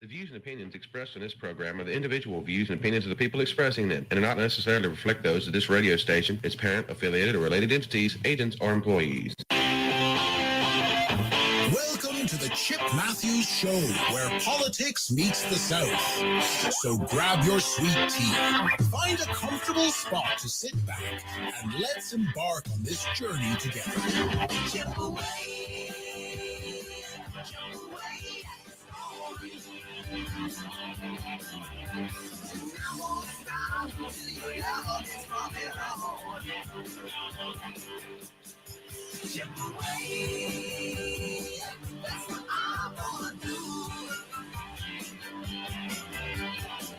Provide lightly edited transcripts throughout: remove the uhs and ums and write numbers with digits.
The views and opinions expressed in this program are the individual views and opinions of the people expressing them and do not necessarily reflect those of this radio station, its parent, affiliated, or related entities, agents, or employees. Welcome to the Chip Matthews Show, where politics meets the South. So grab your sweet tea, find a comfortable spot to sit back, and let's embark on this journey together. Chip away, chip away. Chip away. That's what I'm gonna do.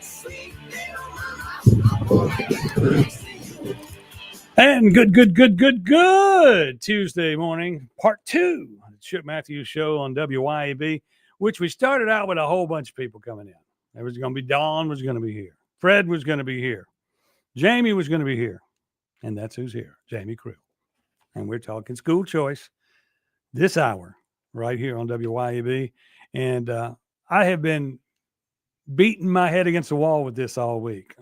Sweet little mama, I'm gonna get And good Tuesday morning, part two of the Chip Matthews Show on WYAB, which we started out with a whole bunch of people coming in. There was going to be Dawn was going to be here. Fred was going to be here. Jamie was going to be here. And that's who's here, Jamie Creel. And we're talking school choice this hour right here on WYAB. And I have been beating my head against the wall with this all week.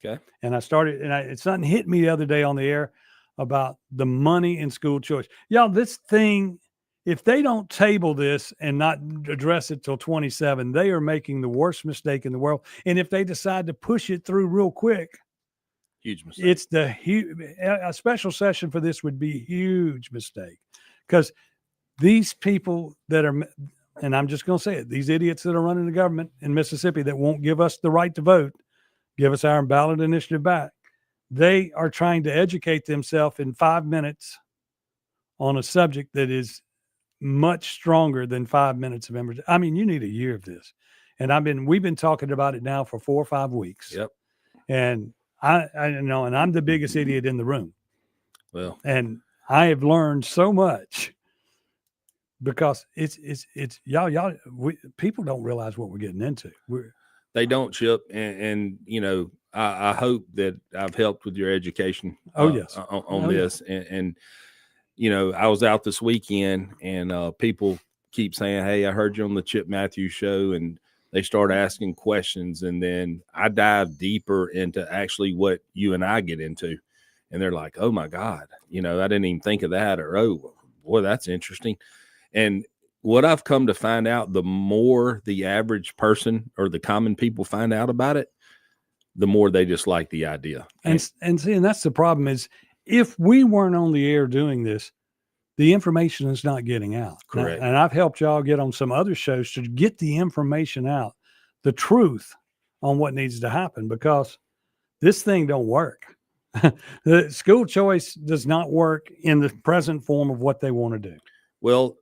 Okay. And I started, and something hit me the other day on the air about the money in school choice. Y'all, this thing, if they don't table this and not address it till 27, they are making the worst mistake in the world. And if they decide to push it through real quick, huge mistake. It's a special session for this would be a huge mistake, because these people that are, and I'm just going to say it, these idiots that are running the government in Mississippi that won't give us the right to vote, give us our ballot initiative back. They are trying to educate themselves in 5 minutes on a subject that is much stronger than 5 minutes of emergency. I mean, you need a year of this. And we've been talking about it now for 4 or 5 weeks. Yep. And I know, and I'm the biggest idiot in the room. Well, and I have learned so much because it's people don't realize what we're getting into. They don't, Chip. And you know, I hope that I've helped with your education. Yes. On this. Yes. And, you know, I was out this weekend and people keep saying, hey, I heard you on the Chip Matthews Show, and they start asking questions. And then I dive deeper into actually what you and I get into. And they're like, oh my God, you know, I didn't even think of that. Or, oh boy, that's interesting. And what I've come to find out, the more the average person or the common people find out about it, the more they just like the idea. And that's the problem is, if we weren't on the air doing this, the information is not getting out. Correct. And I've helped y'all get on some other shows to get the information out, the truth on what needs to happen, because this thing don't work. The school choice does not work in the present form of what they want to do. Well,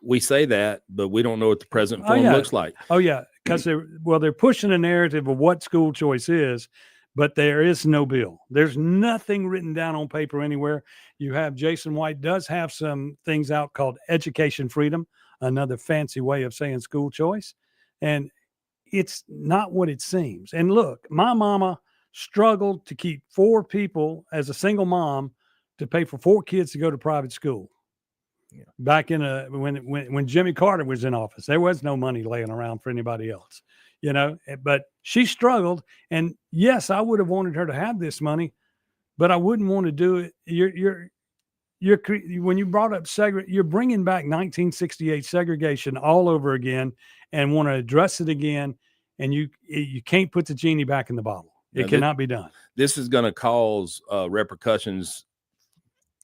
we say that, but we don't know what the present form looks like. Oh yeah. Because they're pushing a narrative of what school choice is, but there is no bill. There's nothing written down on paper anywhere. You have Jason White does have some things out called education freedom, another fancy way of saying school choice. And it's not what it seems. And look, my mama struggled to keep 4 people as a single mom to pay for 4 kids to go to private school. Yeah. Back in when Jimmy Carter was in office, there was no money laying around for anybody else, you know, but she struggled. And yes, I would have wanted her to have this money, but I wouldn't want to do it. When you brought up you're bringing back 1968 segregation all over again and want to address it again. And you can't put the genie back in the bottle. It cannot be done. This is going to cause repercussions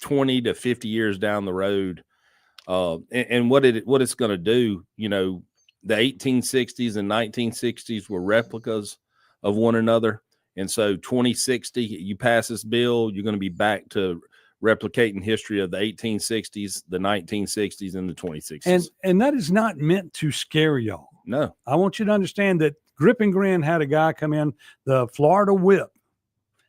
20 to 50 years down the road. And what it's going to do, you know, the 1860s and 1960s were replicas of one another. And so 2060, you pass this bill, you're going to be back to replicating history of the 1860s, the 1960s, and the 2060s. And that is not meant to scare y'all. No. I want you to understand that Grip and Grin had a guy come in, the Florida Whip,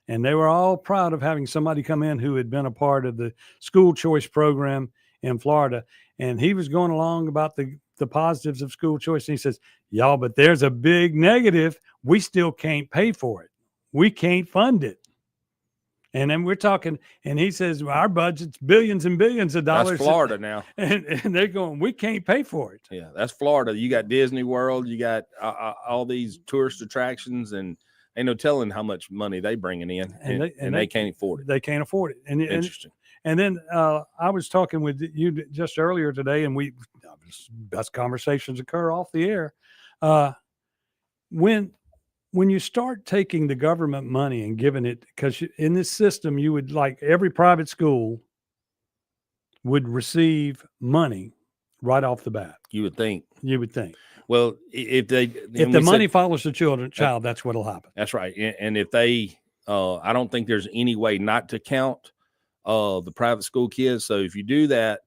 and they were all proud of having somebody come in who had been a part of the school choice program in Florida. And he was going along about the positives of school choice. And he says, y'all, but there's a big negative. We still can't pay for it. We can't fund it. And then we're talking, and he says, well, our budget's billions and billions of dollars. That's Florida now. And they're going, we can't pay for it. Yeah, that's Florida. You got Disney World, you got all these tourist attractions, and ain't no telling how much money they bringing in, and they can't afford it. They can't afford it. And Interesting. And then I was talking with you just earlier today, and best conversations occur off the air. When you start taking the government money and giving it, because in this system, you would, like, every private school would receive money right off the bat. You would think. Well, if the money follows the child, that's what'll happen. That's right. And if they, I don't think there's any way not to count the private school kids. So if you do that,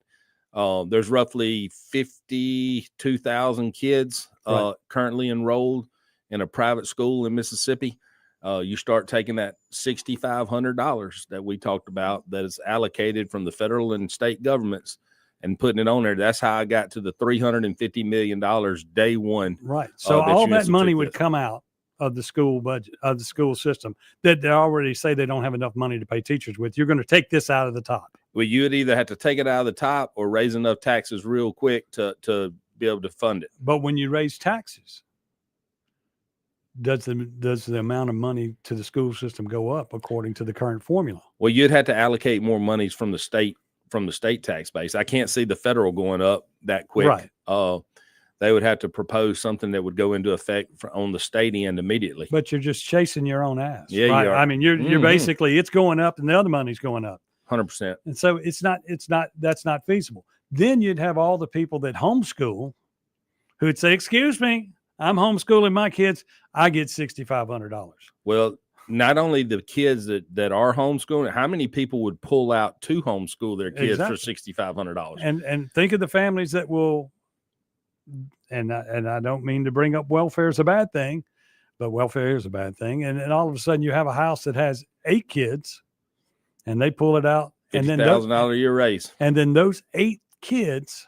there's roughly 52,000 kids currently enrolled in a private school in Mississippi. You start taking that $6,500 that we talked about that is allocated from the federal and state governments and putting it on there. That's how I got to the $350 million day one. Right. So all that money would come out of the school budget, of the school system, that they already say they don't have enough money to pay teachers with. You're going to take this out of the top. Well, you would either have to take it out of the top or raise enough taxes real quick to be able to fund it. But when you raise taxes, does the amount of money to the school system go up according to the current formula? Well, you'd have to allocate more monies from the state tax base. I can't see the federal going up that quick. Right. They would have to propose something that would go into effect on the state end immediately. But you're just chasing your own ass. Yeah, right? you are. I mean, you're basically, it's going up and the other money's going up. 100%. And so that's not feasible. Then you'd have all the people that homeschool who'd say, excuse me, I'm homeschooling my kids. I get $6,500. Well, not only the kids that are homeschooling, how many people would pull out to homeschool their kids for $6,500? And think of the families that will, and I don't mean to bring up welfare as a bad thing, but welfare is a bad thing. And all of a sudden you have a house that has 8 kids and they pull it out. And then $50,000 a year raise. And then those 8 kids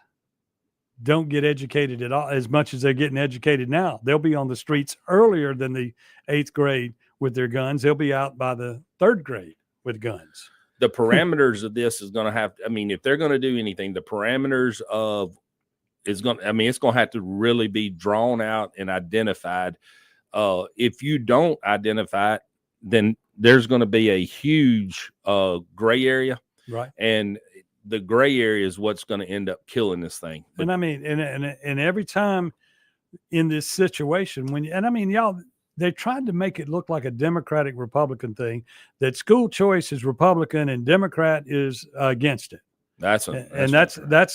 don't get educated at all as much as they're getting educated now. They'll be on the streets earlier than the 8th grade with their guns. They'll be out by the 3rd grade with guns. The parameters of this is going to have, if they're going to do anything, the parameters of it's going to have to really be drawn out and identified. If you don't identify it, then there's going to be a huge gray area. Right. And the gray area is what's going to end up killing this thing. But, and every time in this situation, y'all, they tried to make it look like a Democratic Republican thing, that school choice is Republican and Democrat is against it. That's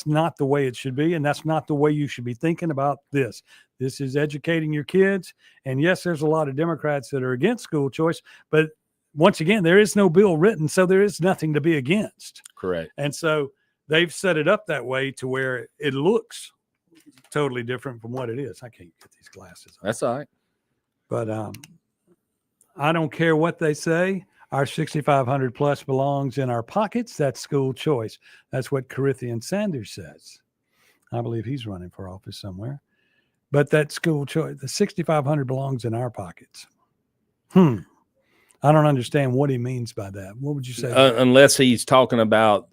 not the way it should be. And that's not the way you should be thinking about this. This is educating your kids. And yes, there's a lot of Democrats that are against school choice, but once again, there is no bill written, so there is nothing to be against. Correct. And so they've set it up that way to where it looks totally different from what it is. I can't get these glasses on. That's all right. But I don't care what they say. Our 6,500 plus belongs in our pockets. That's school choice. That's what Corinthian Sanders says. I believe he's running for office somewhere. But that school choice, the 6,500 belongs in our pockets. I don't understand what he means by that. What would you say? Unless he's talking about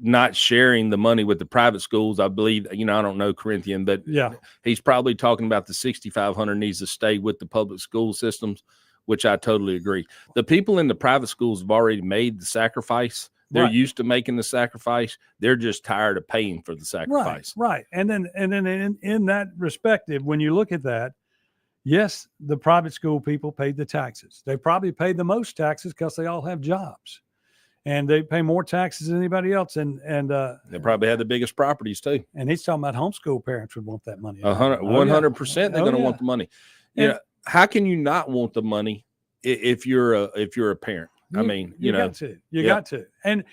not sharing the money with the private schools, I believe, I don't know Corinthian, but yeah, he's probably talking about the 6,500 needs to stay with the public school systems, which I totally agree. The people in the private schools have already made the sacrifice. They're used to making the sacrifice. They're just tired of paying for the sacrifice. Right. And then in that perspective, when you look at that, yes, the private school people paid the taxes. They probably paid the most taxes because they all have jobs, and they pay more taxes than anybody else. And they probably had the biggest properties too. And he's talking about homeschool parents would want that money. 100%. They're going to want the money. How can you not want the money if you're a parent? You got to. And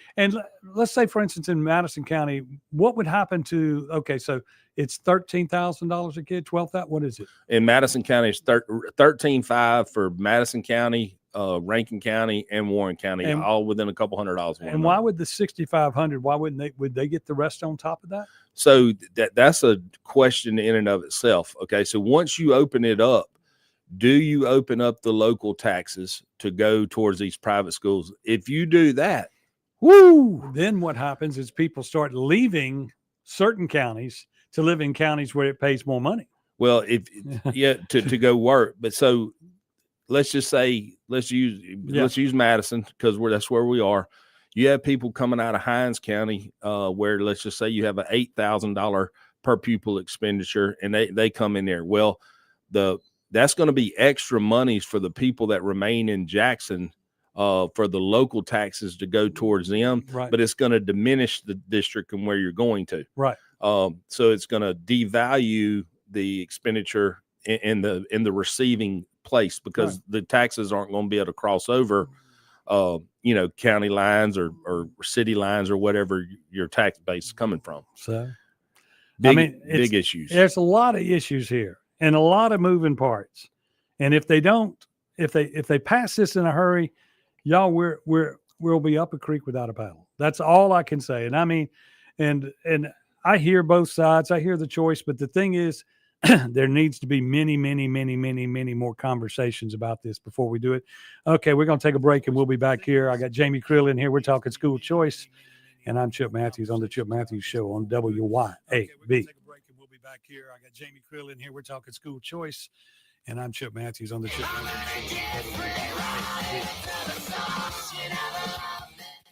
let's say, for instance, in Madison County, what would happen to? Okay, so it's $13,000 a kid, $12,000. What is it in Madison County? It's $13,500 for Madison County, Rankin County, and Warren County, all within a couple $100. And why would the 6,500? Why wouldn't they? Would they get the rest on top of that? So that's a question in and of itself. Okay, so once you open it up, Do you open up the local taxes to go towards these private schools? If you do that, woo, then what happens is people start leaving certain counties to live in counties where it pays more money. Well, to go work. But so let's just say, let's use Madison, because that's where we are. You have people coming out of Hinds County, where let's just say you have an $8,000 per pupil expenditure, and they come in there. Well, that's going to be extra monies for the people that remain in Jackson, for the local taxes to go towards them. Right. But it's going to diminish the district and where you're going to. Right. So it's going to devalue the expenditure in the receiving place, because the taxes aren't going to be able to cross over, county lines or city lines or whatever your tax base is coming from. So, big issues. There's a lot of issues here and a lot of moving parts. And if they pass this in a hurry, y'all, we'll be up a creek without a paddle. That's all I can say. And I mean, and I hear both sides. I hear the choice, but the thing is, there needs to be many, many, many, many, many more conversations about this before we do it. Okay, we're going to take a break, and we'll be back here. I got Jamie Creel in here. We're talking school choice, and I'm Chip Matthews on the Chip Matthews Show on WYAB. Okay, we're going to take a break, and we'll be back here. I got Jamie Creel in here. We're talking school choice, and I'm Chip Matthews on the Chip Matthews Show on WYAB.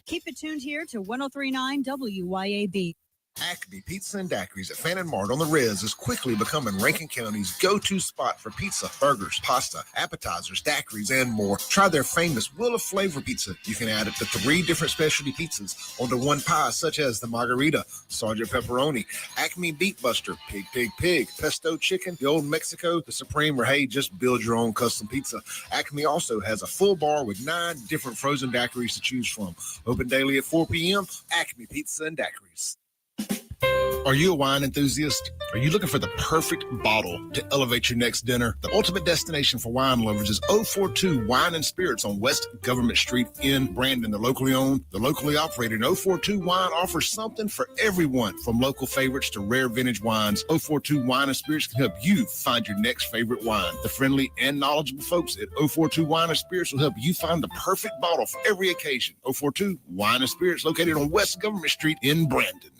Keep it tuned here to 103.9 WYAB. Acme Pizza and Daiquiris at Fannin Mart on the Res is quickly becoming Rankin County's go-to spot for pizza, burgers, pasta, appetizers, daiquiris, and more. Try their famous Wheel of Flavor pizza. You can add up to 3 different specialty pizzas onto one pie, such as the Margarita, Sergeant Pepperoni, Acme Beat Buster, Pig, Pesto Chicken, the Old Mexico, the Supreme, or hey, just build your own custom pizza. Acme also has a full bar with 9 different frozen daiquiris to choose from. Open daily at 4 p.m. Acme Pizza and Daiquiris. Are you a wine enthusiast? Are you looking for the perfect bottle to elevate your next dinner? The ultimate destination for wine lovers is 042 Wine and Spirits on West Government Street in Brandon. The locally owned, the locally operated 042 Wine offers something for everyone, from local favorites to rare vintage wines. 042 Wine and Spirits can help you find your next favorite wine. The friendly and knowledgeable folks at 042 Wine and Spirits will help you find the perfect bottle for every occasion. 042 Wine and Spirits, located on West Government Street in Brandon.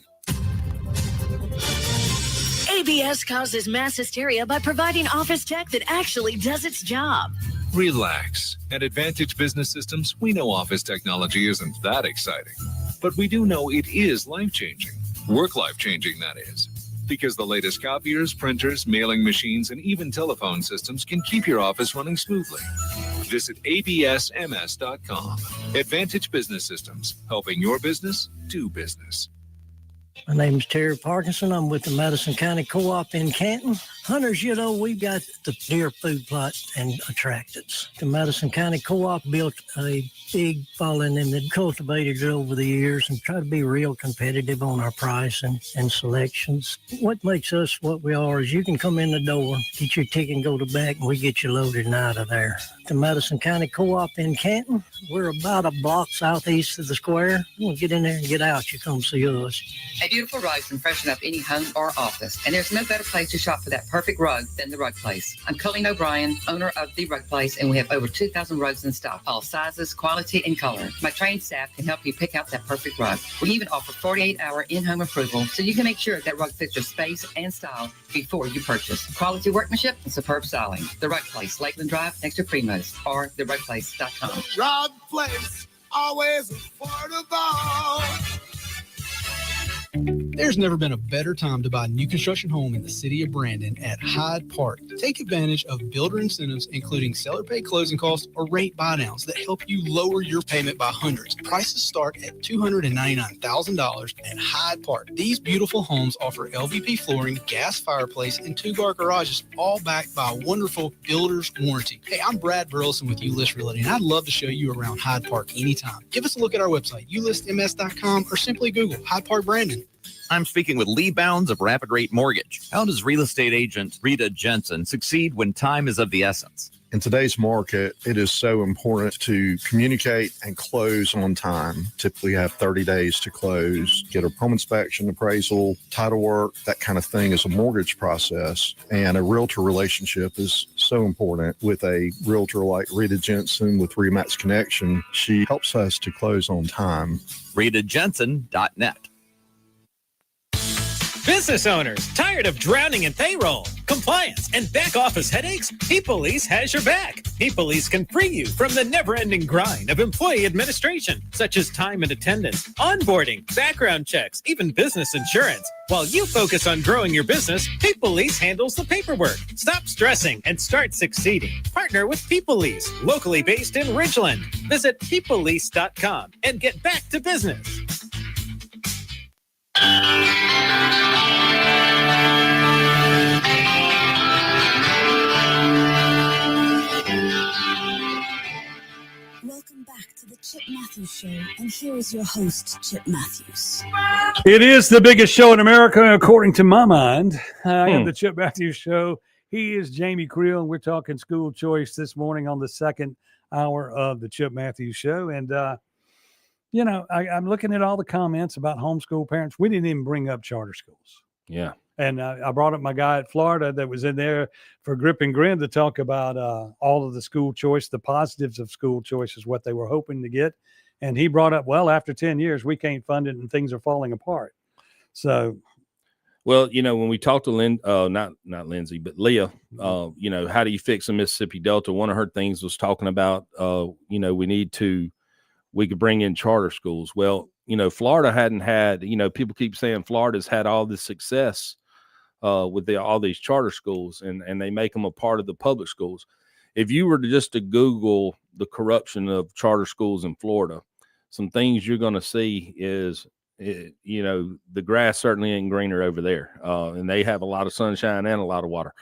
ABS causes mass hysteria by providing office tech that actually does its job. Relax. At Advantage Business Systems, we know office technology isn't that exciting, but we do know it is life-changing. Work-life-changing, that is. Because the latest copiers, printers, mailing machines, and even telephone systems can keep your office running smoothly. Visit absms.com. Advantage Business Systems, helping your business do business. My name is Terry Parkinson. I'm with the Madison County Co-op in Canton. Hunters, we've got the deer food plot and attractants. The Madison County Co-op built a big following in the cultivators over the years and try to be real competitive on our price and selections. What makes us what we are is you can come in the door, get your ticket and go to back, and we get you loaded and out of there. The Madison County Co-op in Canton, we're about a block southeast of the square. We'll get in there and get out. You come see us. A beautiful rug can freshen up any home or office, and there's no better place to shop for that perfect rug than the Rug Place. I'm Colleen O'Brien, owner of the Rug Place, and we have over 2,000 rugs in stock, all sizes, quality, and color. My trained staff can help you pick out that perfect rug. We even offer 48-hour in-home approval, so you can make sure that rug fits your space and style before you purchase. Quality workmanship and superb styling. The Rug Place, Lakeland Drive, next to Primos, or therugplace.com. Rug Place, always affordable. There's never been a better time to buy a new construction home in the city of Brandon at Hyde Park. Take advantage of builder incentives, including seller pay closing costs or rate buydowns that help you lower your payment by hundreds. Prices start at $299,000 at Hyde Park. These beautiful homes offer LVP flooring, gas fireplace, and 2-car garages, all backed by a wonderful builder's warranty. Hey, I'm Brad Burleson with UList Realty, and I'd love to show you around Hyde Park anytime. Give us a look at our website, ulistms.com, or simply Google Hyde Park Brandon. I'm speaking with Lee Bounds of Rapid Rate Mortgage. How does real estate agent Rita Jensen succeed when time is of the essence? In today's market, it is so important to communicate and close on time. Typically have 30 days to close, get a home inspection, appraisal, title work, that kind of thing is a mortgage process. And a realtor relationship is so important. With a realtor like Rita Jensen with Remax Connection, she helps us to close on time. RitaJensen.net. Business owners, tired of drowning in payroll, compliance, and back office headaches? ePolice has your back. ePolice can free you from the never-ending grind of employee administration, such as time and attendance, onboarding, background checks, even business insurance. While you focus on growing your business, ePolice handles the paperwork. Stop stressing and start succeeding. Partner with ePolice, locally based in Ridgeland. Visit ePolice.com and get back to business. Welcome back to the Chip Matthews Show, and here is your host, Chip Matthews. It is the biggest show in America, according to my mind. I am the Chip Matthews Show. He is Jamie Creel, and we're talking school choice this morning on the second hour of the Chip Matthews Show. And, you know, I'm looking at all the comments about homeschool parents. We didn't even bring up charter schools. Yeah. And I brought up my guy at Florida that was in there for Grip and Grin to talk about all of the school choice, the positives of school choice is what they were hoping to get. And he brought up, well, after 10 years, we can't fund it and things are falling apart. So, well, you know, when we talked to not Lindsay, but Leah, you know, how do you fix the Mississippi Delta? One of her things was talking about, you know, we could bring in charter schools. Well, you know, Florida hadn't had, you know, people keep saying Florida's had all this success with all these charter schools, and they make them a part of the public schools. If you were to Google the corruption of charter schools in Florida, some things you're going to see is, you know, the grass certainly ain't greener over there. And they have a lot of sunshine and a lot of water,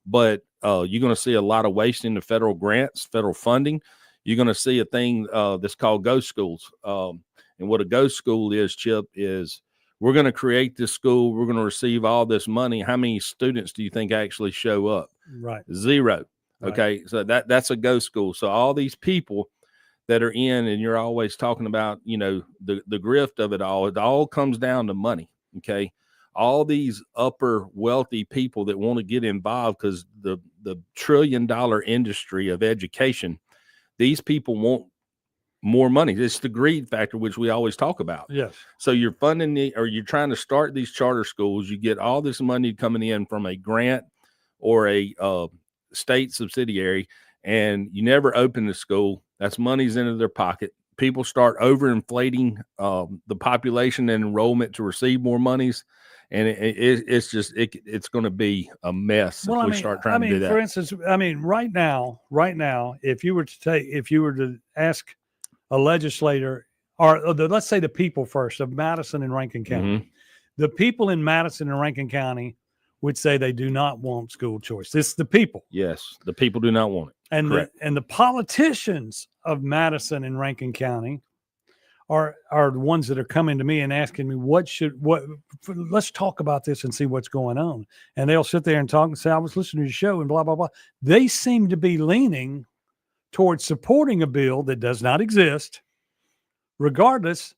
but you're going to see a lot of wasting of federal grants, federal funding. You're going to see a thing that's called ghost schools. And what a ghost school is, Chip, is we're going to create this school. We're going to receive all this money. How many students do you think actually show up? Right. Zero. Right. Okay. So that's a ghost school. So all these people that are in, and you're always talking about, you know, the grift of it all comes down to money. Okay. All these upper wealthy people that want to get involved because the $1 trillion industry of education, these people want more money. It's the greed factor, which we always talk about. Yes. So you're funding you're trying to start these charter schools. You get all this money coming in from a grant or a state subsidiary, and you never open the school. That's money's into their pocket. People start overinflating the population and enrollment to receive more monies. And it's going to be a mess if we start trying to do that. For instance, right now, if you were to ask a legislator, or let's say the people first of Madison and Rankin County, the people in Madison and Rankin County would say they do not want school choice. It's the people. Yes, the people do not want it. And the politicians of Madison and Rankin County are the ones that are coming to me and asking me let's talk about this and see what's going on. And they'll sit there and talk and say, I was listening to your show and blah, blah, blah. They seem to be leaning towards supporting a bill that does not exist, regardless,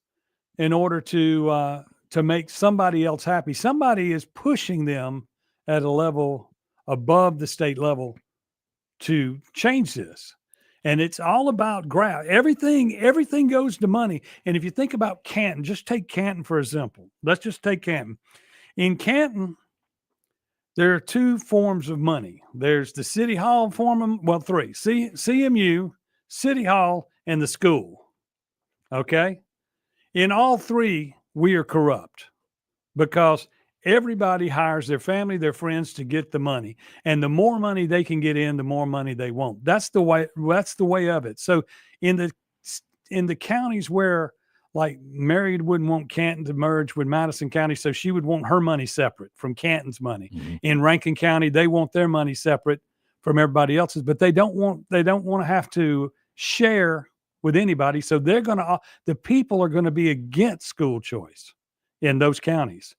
in order to make somebody else happy. Somebody is pushing them at a level above the state level to change this. And it's all about everything goes to money. And if you think about Canton, just take Canton for example. Let's just take Canton. In Canton, there are two forms of money. There's the city hall form, three. CMU, city hall, and the school. Okay? In all three, we are corrupt because everybody hires their family, their friends to get the money. And the more money they can get in, the more money they want. That's the way of it. So in the counties where, like, Mary wouldn't want Canton to merge with Madison County, so she would want her money separate from Canton's money. Mm-hmm. In Rankin County, they want their money separate from everybody else's, but they don't want to have to share with anybody. So the people are going to be against school choice in those counties.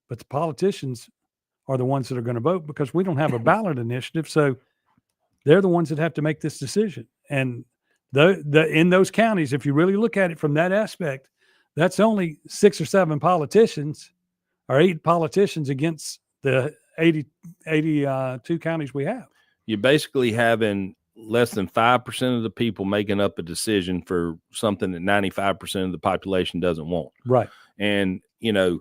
But the politicians are the ones that are going to vote because we don't have a ballot initiative. So They're the ones that have to make this decision. And in those counties, if you really look at it from that aspect, that's only 6 or 7 politicians or 8 politicians against the 82 counties we have. You're basically having less than 5% of the people making up a decision for something that 95% of the population doesn't want. Right. And, you know,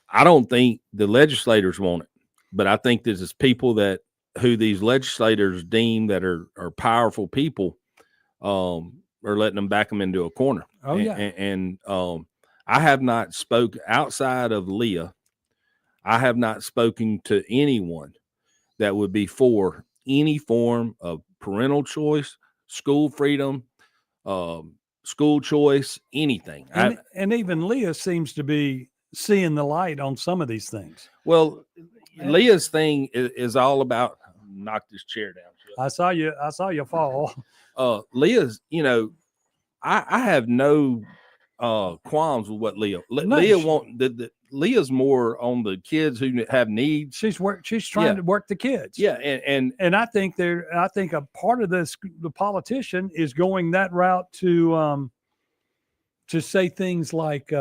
I don't think the legislators want it, but I think this is people who these legislators deem that are powerful people, are letting them back them into a corner. Oh, yeah. And I have not spoken outside of Leah. I have not spoken to anyone that would be for any form of parental choice, school freedom, school choice, anything. And even Leah seems to be seeing the light on some of these things. Well, Leah's thing is all about knock this chair down. I saw you fall. Leah's, you know, I have no qualms with what Leah. Leah's more on the kids who have needs. She's trying to work the kids. Yeah, and I think a part of this, the politician is going that route to say things like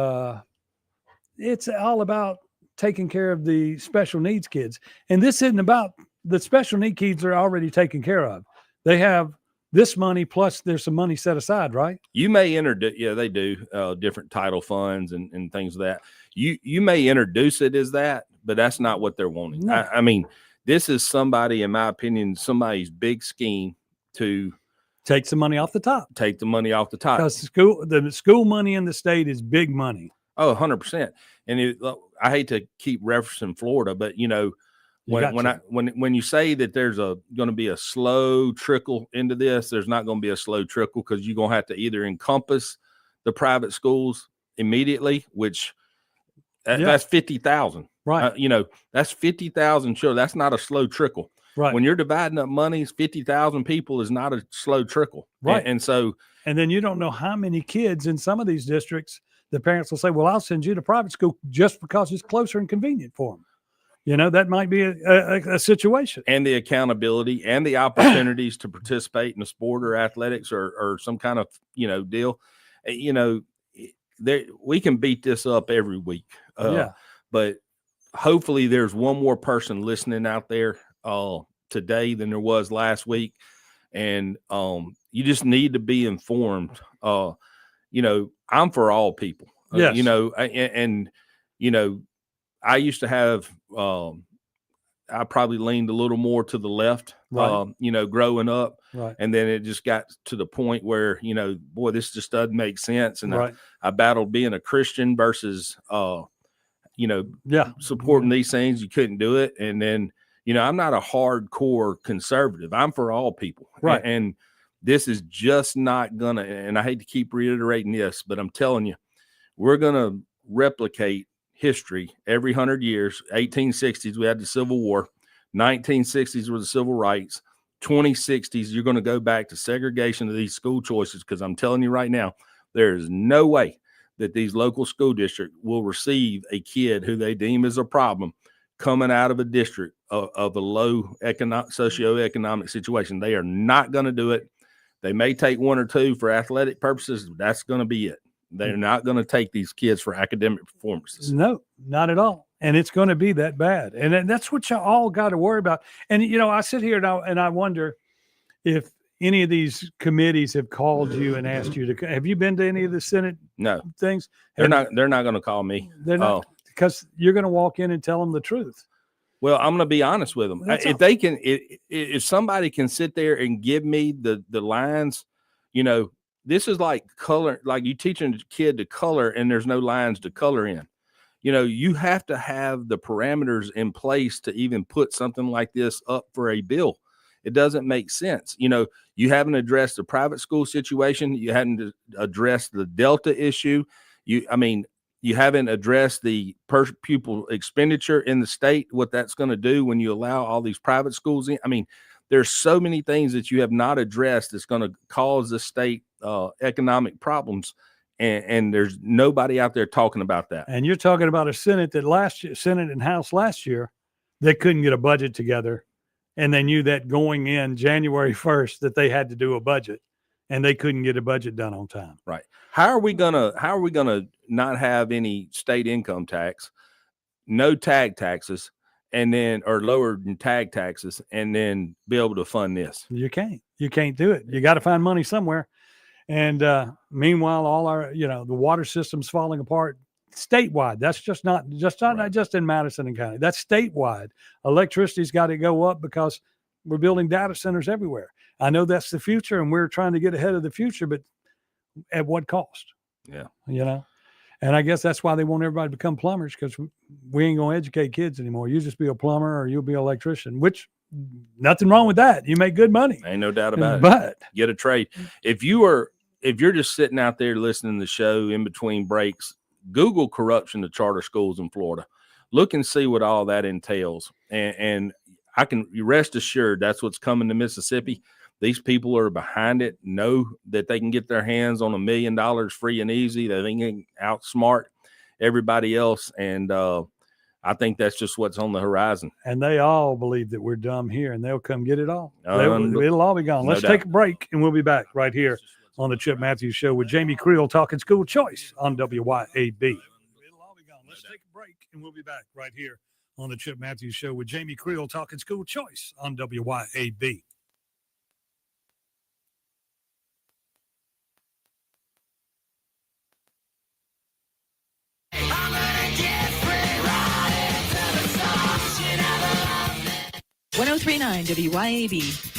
it's all about taking care of the special needs kids, and this isn't about the special need kids are already taken care of. They have this money plus there's some money set aside, right? You may they do different title funds and things like that. You may introduce it as that, but that's not what they're wanting. No. I mean, this is somebody, in my opinion, somebody's big scheme to take some money off the top. Take the money off the top. Because the school money in the state is big money. Oh, 100%. And I hate to keep referencing Florida, but you know, when you say that there's going to be a slow trickle into this, there's not going to be a slow trickle, because you're going to have to either encompass the private schools immediately, which that's 50,000. Right. You know, that's 50,000 children. That's not a slow trickle. Right. When you're dividing up monies, 50,000 people is not a slow trickle. Right. And then you don't know how many kids in some of these districts, the parents will say, well, I'll send you to private school just because it's closer and convenient for them. You know, that might be a situation. And the accountability and the opportunities to participate in a sport or athletics or some kind of, you know, deal. You know, we can beat this up every week. But hopefully there's one more person listening out there today than there was last week. And you just need to be informed. You know, I'm for all people. Yes. You know, and you know, I used to have, I probably leaned a little more to the left, right. You know, growing up. Right. And then it just got to the point where, you know, boy, this just doesn't make sense. And right. I battled being a Christian versus, you know, supporting these things. You couldn't do it. And then, you know, I'm not a hardcore conservative. I'm for all people. Right. And this is just not gonna, and I hate to keep reiterating this, but I'm telling you, we're gonna replicate history every 100 years. 1860s, we had the Civil War. 1960s were the civil rights. 2060s, you're going to go back to segregation of these school choices, because I'm telling you right now, there is no way that these local school districts will receive a kid who they deem as a problem coming out of a district of a low socioeconomic situation. They are not going to do it. They may take 1 or 2 for athletic purposes. That's going to be it. They're not going to take these kids for academic performances. No, not at all. And it's going to be that bad. And that's what you all got to worry about. And, you know, I sit here now and I wonder if any of these committees have called you and asked you to, have you been to any of the Senate things? They're not going to call me. They're not, because you're going to walk in and tell them the truth. Well, I'm going to be honest with them. If somebody can sit there and give me the lines, you know, this is like color, like you teaching a kid to color and there's no lines to color in. You know, you have to have the parameters in place to even put something like this up for a bill. It doesn't make sense. You know, you haven't addressed the private school situation. You hadn't addressed the Delta issue. You haven't addressed the per pupil expenditure in the state, what that's going to do when you allow all these private schools in. I mean, there's so many things that you have not addressed that's going to cause the state economic problems. And there's nobody out there talking about that. And you're talking about a Senate and House last year, they couldn't get a budget together And they knew that going in January 1st that they had to do a budget, and they couldn't get a budget done on time. Right. How are we gonna not have any state income tax, no tag taxes, and then or lower tag taxes, and then be able to fund this? You can't do it. You got to find money somewhere. And meanwhile, all our, the water system's falling apart statewide. That's not just in Madison and County. That's statewide. Electricity's got to go up because we're building data centers everywhere. I know that's the future, and we're trying to get ahead of the future, but at what cost? Yeah. And I guess that's why they want everybody to become plumbers, because we ain't going to educate kids anymore. You just be a plumber or you'll be an electrician, which nothing wrong with that. You make good money. Ain't no doubt about it. But get a trade. If you're just sitting out there listening to the show in between breaks, Google corruption of charter schools in Florida. Look and see what all that entails. And I can rest assured that's what's coming to Mississippi. These people are behind it, know that they can get their hands on $1 million free and easy. They can outsmart everybody else. And I think that's just what's on the horizon. And they all believe that we're dumb here, and they'll come get it all. It'll all be gone. Let's take a break, and we'll be back right here on the Chip Matthews Show with Jamie Creel talking school choice on WYAB. It'll all be gone. Let's take a break, and we'll be back right here on the Chip Matthews Show with Jamie Creel talking school choice on WYAB. I'm gonna get free riding to the stars. You never loved me. 1039 WYAB.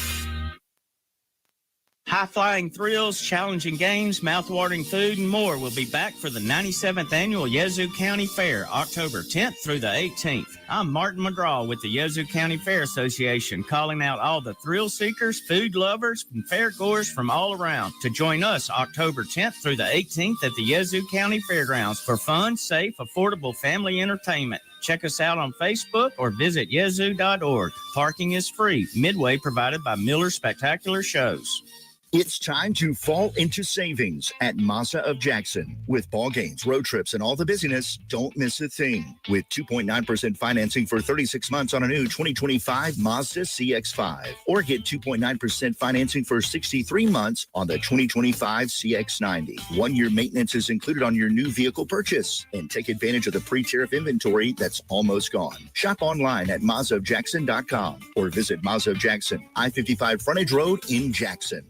High-flying thrills, challenging games, mouth-watering food, and more will be back for the 97th Annual Yazoo County Fair, October 10th through the 18th. I'm Martin McGraw with the Yazoo County Fair Association, calling out all the thrill seekers, food lovers, and fair-goers from all around to join us October 10th through the 18th at the Yazoo County Fairgrounds for fun, safe, affordable family entertainment. Check us out on Facebook or visit yazoo.org. Parking is free. Midway provided by Miller Spectacular Shows. It's time to fall into savings at Mazda of Jackson. With ball games, road trips, and all the busyness, don't miss a thing. With 2.9% financing for 36 months on a new 2025 Mazda CX-5. Or get 2.9% financing for 63 months on the 2025 CX-90. 1-year maintenance is included on your new vehicle purchase. And take advantage of the pre-tariff inventory that's almost gone. Shop online at MazdaofJackson.com or visit Mazda of Jackson, I-55 Frontage Road in Jackson.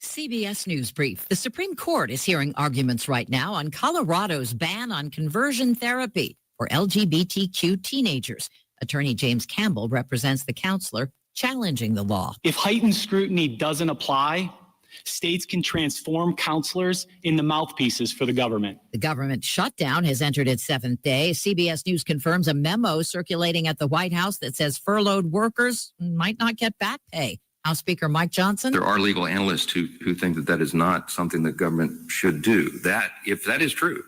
CBS News Brief. The Supreme Court is hearing arguments right now on Colorado's ban on conversion therapy for LGBTQ teenagers. Attorney James Campbell represents the counselor challenging the law. If heightened scrutiny doesn't apply, states can transform counselors into mouthpieces for the government. The government shutdown has entered its 7th day. CBS News confirms a memo circulating at the White House that says furloughed workers might not get back pay. House Speaker Mike Johnson. There are legal analysts who think that is not something that government should do. That, if that is true,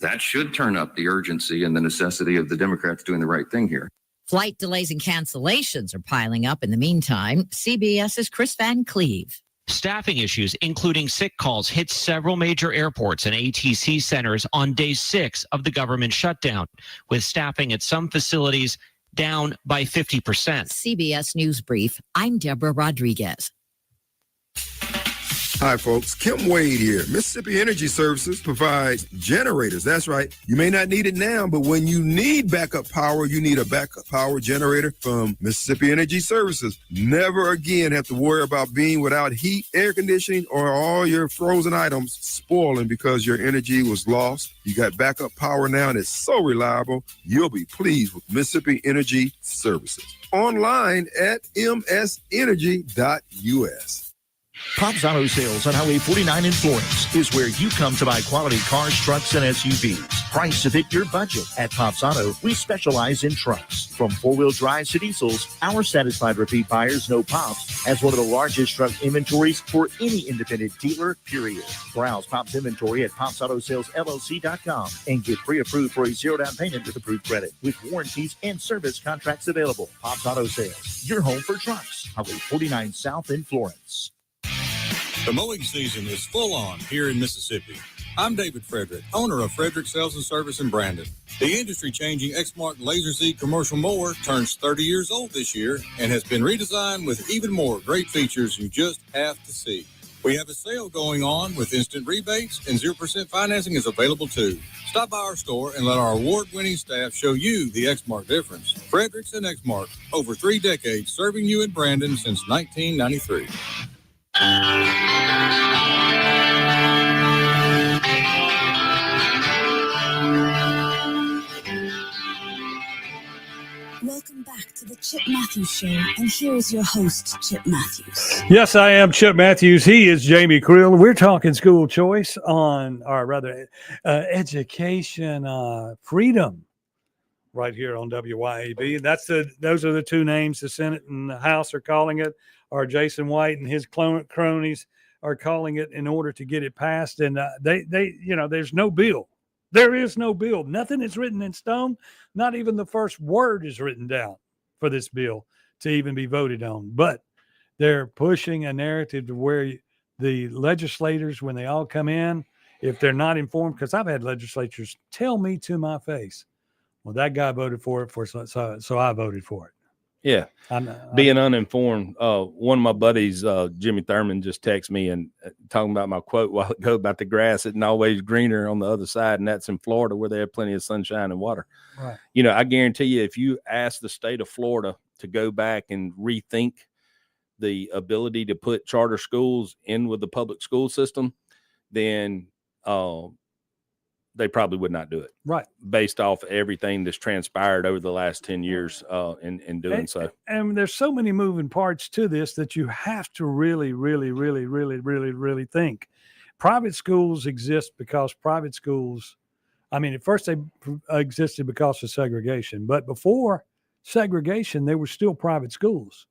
that should turn up the urgency and the necessity of the Democrats doing the right thing here. Flight delays and cancellations are piling up in the meantime. CBS's Chris Van Cleve. Staffing issues, including sick calls, hit several major airports and ATC centers on day 6 of the government shutdown, with staffing at some facilities down by 50%. CBS News Brief. I'm Deborah Rodriguez. Hi, folks. Kim Wade here. Mississippi Energy Services provides generators. That's right. You may not need it now, but when you need backup power, you need a backup power generator from Mississippi Energy Services. Never again have to worry about being without heat, air conditioning, or all your frozen items spoiling because your energy was lost. You got backup power now, and it's so reliable. You'll be pleased with Mississippi Energy Services. Online at msenergy.us. Pops Auto Sales on Highway 49 in Florence is where you come to buy quality cars, trucks, and SUVs. Priced to fit your budget. At Pops Auto, we specialize in trucks. From four-wheel drives to diesels, our satisfied repeat buyers know Pops has one of the largest truck inventories for any independent dealer, period. Browse Pops inventory at popsautosalesllc.com and get pre-approved for a zero down payment with approved credit, with warranties and service contracts available. Pops Auto Sales, your home for trucks. Highway 49 South in Florence. The mowing season is full on here in Mississippi. I'm David Frederick, owner of Frederick Sales and Service in Brandon. The industry-changing Exmark Laser Z commercial mower turns 30 years old this year and has been redesigned with even more great features you just have to see. We have a sale going on with instant rebates, and 0% financing is available too. Stop by our store and let our award-winning staff show you the Exmark difference. Fredericks and Exmark, over 3 decades serving you in Brandon since 1993. Welcome back to the Chip Matthews Show, and here is your host, Chip Matthews. Yes, I am Chip Matthews. He is Jamie Creel. We're talking school choice education freedom right here on WYAB. Those are the two names the Senate and the House are calling it, or Jason White and his cronies are calling it in order to get it passed. And there's no bill. There is no bill. Nothing is written in stone. Not even the first word is written down for this bill to even be voted on. But they're pushing a narrative to where the legislators, when they all come in, if they're not informed, because I've had legislators tell me to my face, well, that guy voted for it, so I voted for it. Yeah. Being uninformed. One of my buddies, Jimmy Thurman, just texted me and talking about my quote a while ago about the grass isn't always greener on the other side. And that's in Florida, where they have plenty of sunshine and water. Right. I guarantee you, if you ask the state of Florida to go back and rethink the ability to put charter schools in with the public school system, then they probably would not do it. Right. Based off everything that's transpired over the last 10 years in doing so. And there's so many moving parts to this that you have to really, really, really, really, really, really think. Private schools exist because private schools, at first they existed because of segregation, but before segregation, there were still private schools.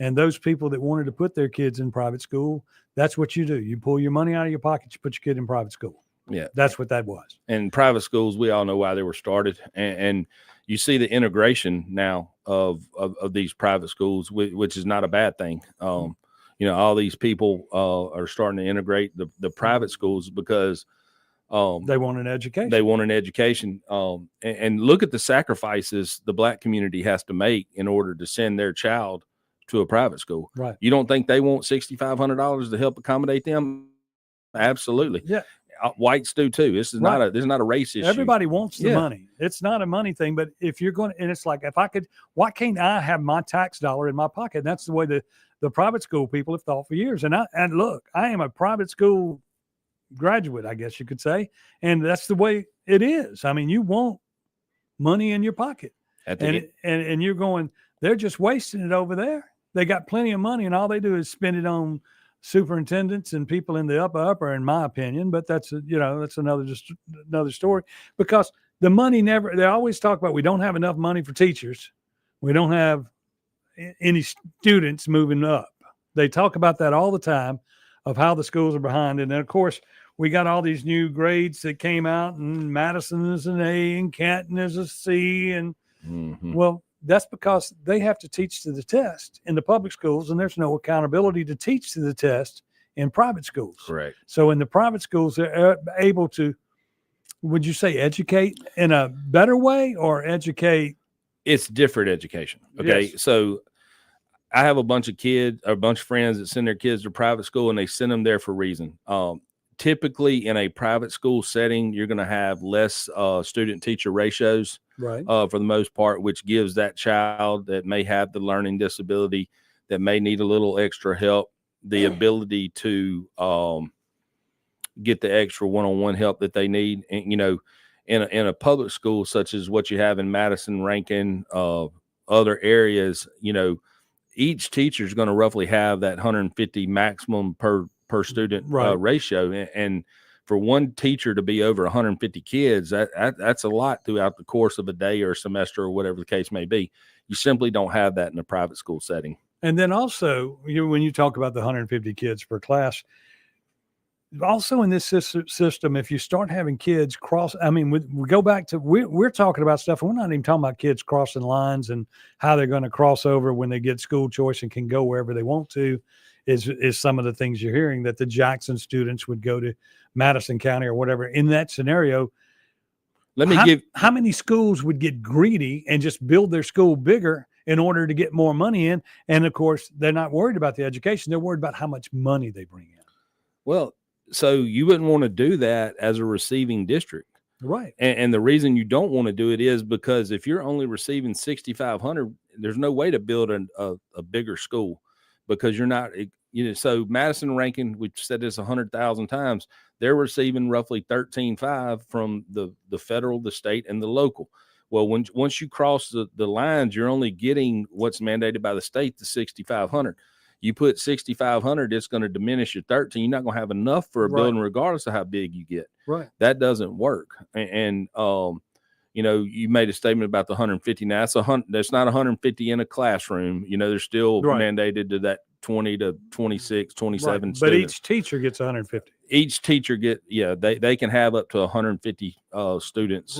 And those people that wanted to put their kids in private school, that's what you do. You pull your money out of your pocket, you put your kid in private school. Yeah, that's what that was. And private schools, we all know why they were started, and you see the integration now of these private schools, which is not a bad thing. All these people are starting to integrate the private schools because they want an education. They want an education, and look at the sacrifices the Black community has to make in order to send their child to a private school. Right? You don't think they want $6,500 to help accommodate them? Absolutely. Yeah. Whites do too. This is not a race issue. Everybody wants the money. It's not a money thing, but if you're going to, and it's like, if I could, why can't I have my tax dollar in my pocket? And that's the way the private school people have thought for years. And look, I am a private school graduate, I guess you could say. And that's the way it is. You want money in your pocket. And you're going, they're just wasting it over there. They got plenty of money and all they do is spend it on superintendents and people in the upper, in my opinion, but that's another story, because the money they always talk about, we don't have enough money for teachers. We don't have any students moving up. They talk about that all the time, of how the schools are behind. And then of course we got all these new grades that came out, and Madison is an A and Canton is a C. And well, that's because they have to teach to the test in the public schools, and there's no accountability to teach to the test in private schools. Correct. So in the private schools, they're able to, would you say, educate in a better way, or educate? It's different education. Okay. Yes. So I have a bunch of friends that send their kids to private school, and they send them there for a reason. Typically in a private school setting, you're going to have less student teacher ratios. Right. For the most part, which gives that child that may have the learning disability, that may need a little extra help, the ability to get the extra one-on-one help that they need. And, in a public school such as what you have in Madison, Rankin, other areas, each teacher is going to roughly have that 150 maximum per student ratio, and for one teacher to be over 150 kids, that's a lot throughout the course of a day or a semester or whatever the case may be. You simply don't have that in a private school setting. And then also, when you talk about the 150 kids per class, also in this system, if you start having kids cross, we go back to, we're talking about stuff, and we're not even talking about kids crossing lines and how they're going to cross over when they get school choice and can go wherever they want to. is some of the things you're hearing, that the Jackson students would go to Madison County or whatever. In that scenario, how many schools would get greedy and just build their school bigger in order to get more money in? And of course, they're not worried about the education. They're worried about how much money they bring in. Well, so you wouldn't want to do that as a receiving district. Right. And the reason you don't want to do it is because if you're only receiving 6,500, there's no way to build a bigger school, because you're not, so Madison Rankin, we've said this 100,000 times, they're receiving roughly 13.5 from the federal, the state, and the local. Well, once you cross the lines, you're only getting what's mandated by the state, the 6,500. You put 6,500, it's going to diminish your 13. You're not going to have enough for a building, regardless of how big you get. Right. That doesn't work. And you made a statement about the 150. Now that's not 150 in a classroom. They're still mandated to that 20 to 26, 27 But students. each teacher gets 150. Each teacher they can have up to 150 students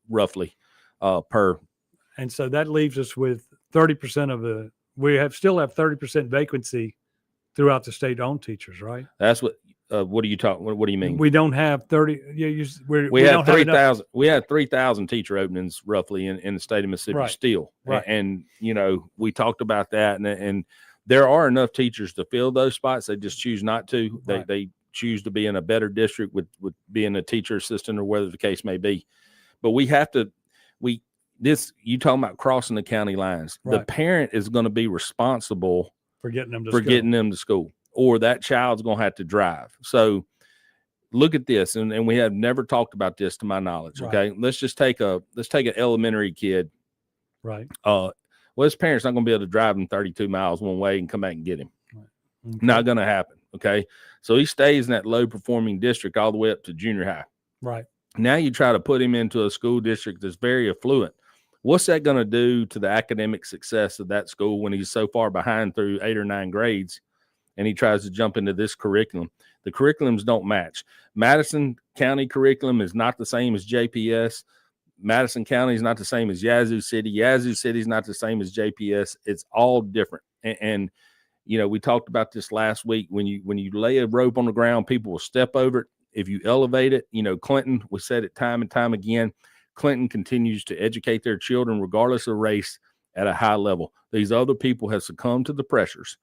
roughly per. And so that leaves us with 30% still have 30% vacancy throughout the state-owned teachers, right? That's what. What are you talking? What do you mean? We don't have 30. We have 3,000. We had 3,000 teacher openings roughly in the state of Mississippi still. Right. And we talked about that, and there are enough teachers to fill those spots. They just choose not to. They choose to be in a better district with being a teacher assistant or whatever the case may be. But we have to. You talking about crossing the county lines? Right. The parent is going to be responsible for getting them to school. Or that child's going to have to drive. So look at this. And we have never talked about this to my knowledge. Right. Okay. Let's take an elementary kid. Right. His parents not going to be able to drive him 32 miles one way and come back and get him. Okay. Not going to happen. Okay. So he stays in that low performing district all the way up to junior high. Right. Now you try to put him into a school district that's very affluent. What's that going to do to the academic success of that school when he's so far behind through 8 or 9 grades? And he tries to jump into this curriculum. The curriculums don't match. Madison County curriculum is not the same as JPS. Madison County is not the same as Yazoo City. Yazoo City is not the same as JPS. It's all different. And we talked about this last week. When you lay a rope on the ground, people will step over it. If you elevate it, Clinton, we said it time and time again, Clinton continues to educate their children regardless of race at a high level. These other people have succumbed to the pressures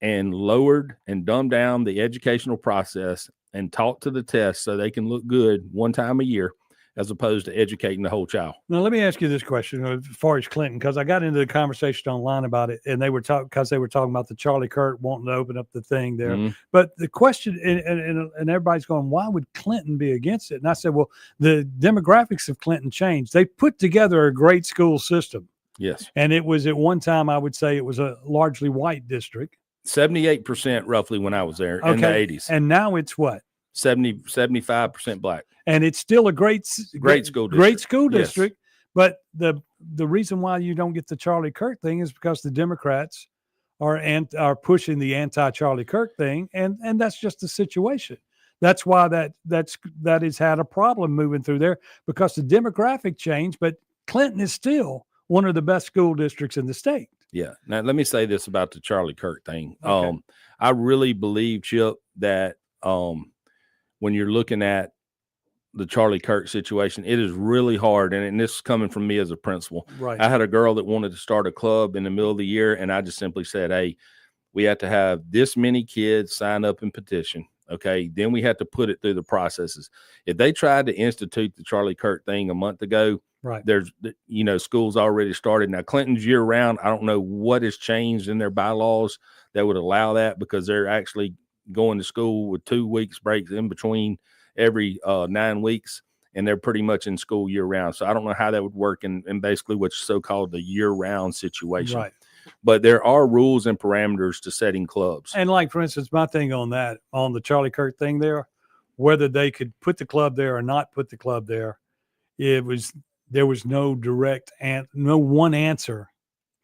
and lowered and dumbed down the educational process and taught to the test so they can look good one time a year, as opposed to educating the whole child. Now, let me ask you this question as far as Clinton, because I got into the conversation online about it, and they were talking about the Charlie Kirk wanting to open up the thing there. Mm-hmm. But the question, and everybody's going, why would Clinton be against it? And I said, well, the demographics of Clinton changed. They put together a great school system. Yes. And it was at one time, I would say it was a largely white district. 78% roughly when I was there in the 80s. And now it's what? 75% black. And it's still a great school district. Yes. But the reason why you don't get the Charlie Kirk thing is because the Democrats are pushing the anti-Charlie Kirk thing, and that's just the situation. That's why that has had a problem moving through there, because the demographic changed, but Clinton is still one of the best school districts in the state. Yeah. Now, let me say this about the Charlie Kirk thing. Okay. I really believe, Chip, that when you're looking at the Charlie Kirk situation, it is really hard. And this is coming from me as a principal. Right. I had a girl that wanted to start a club in the middle of the year, and I just simply said, hey, we have to have this many kids sign up and petition. Okay. Then we have to put it through the processes. If they tried to institute the Charlie Kirk thing a month ago, right, there's, schools already started. Now, Clinton's year round, I don't know what has changed in their bylaws that would allow that, because they're actually going to school with 2 weeks breaks in between every 9 weeks, and they're pretty much in school year round. So I don't know how that would work in basically what's so-called the year round situation. Right. But there are rules and parameters to setting clubs. And like, for instance, my thing on the Charlie Kirk thing there, whether they could put the club there or not put the club there, there was no direct and no one answer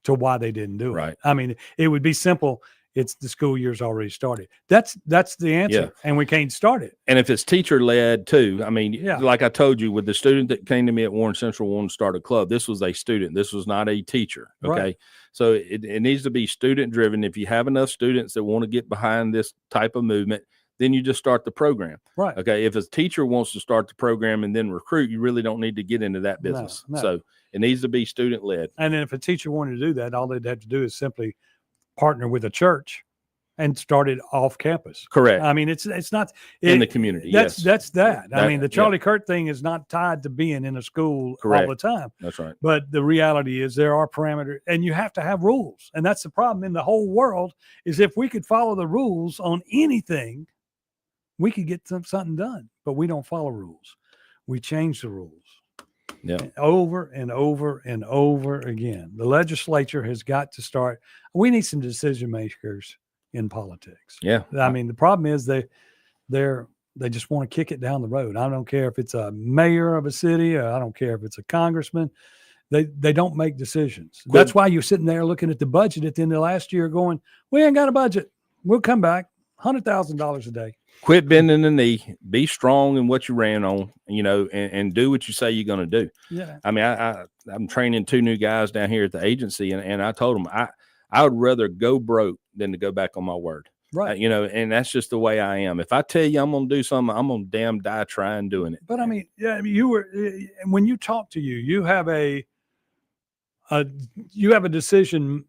to why they didn't do it. Right. I mean, it would be simple. it's the school year's already started. That's the answer, and we can't start it. And if it's teacher led too, I mean, Yeah. like I told you, with the student that came to me at Warren Central wanting to start a club, this was a student. This was not a teacher. Okay. Right. So it needs to be student driven. If you have enough students that want to get behind this type of movement, then you just start the program. Right. Okay. If a teacher wants to start the program and then recruit, you really don't need to get into that business. No. So it needs to be student led. And then if a teacher wanted to do that, all they'd have to do is simply partner with a church and start it off campus. Correct. I mean, it's not in the community. That's that. I That- mean, the Charlie Kirk thing is not tied to being in a school Correct. all the time. That's right. But the reality is there are parameters, and you have to have rules. And that's the problem in the whole world is if we could follow the rules on anything, we could get something done. But we don't follow rules. We change the rules. Yeah. Over and over and over again. The legislature has got to start. We need some decision makers in politics. Yeah. I mean, the problem is they just want to kick it down the road. I don't care if it's a mayor of a city, or I don't care if it's a congressman. They don't make decisions. That's why you're sitting there looking at the budget at the end of last year going, we ain't got a budget. We'll come back. $100,000 a day. Quit bending the knee, be strong in what you ran on, and do what you say you're going to do. Yeah. I mean, I'm training 2 new guys down here at the agency, and I told them I would rather go broke than to go back on my word. Right. And that's just the way I am. If I tell you I'm going to do something, I'm going to damn die trying doing it. But I mean, when you talk to you have a decision.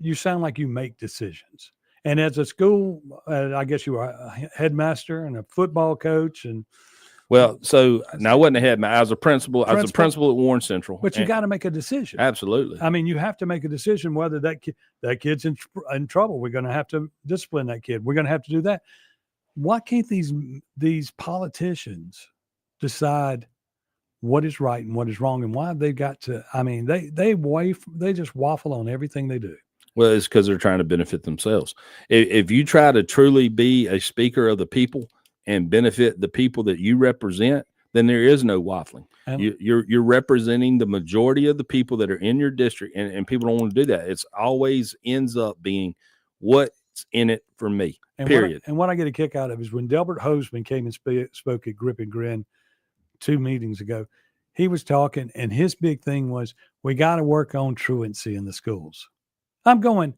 You sound like you make decisions. And as a school, I guess you were a headmaster and a football coach, and well, so now I wasn't a headmaster. I was a principal. I was a principal at Warren Central. But you got to make a decision. Absolutely. I mean, you have to make a decision whether that kid's in trouble. We're going to have to discipline that kid. We're going to have to do that. Why can't these politicians decide what is right and what is wrong, and why have they got to? I mean, they just waffle on everything they do. Well, it's because they're trying to benefit themselves. If you try to truly be a speaker of the people and benefit the people that you represent, then there is no waffling. You're representing the majority of the people that are in your district, and people don't want to do that. It's always ends up being what's in it for me, period. What I get a kick out of is when Delbert Hoseman came and spoke at Grip and Grin 2 meetings ago, he was talking, and his big thing was, we got to work on truancy in the schools. I'm going,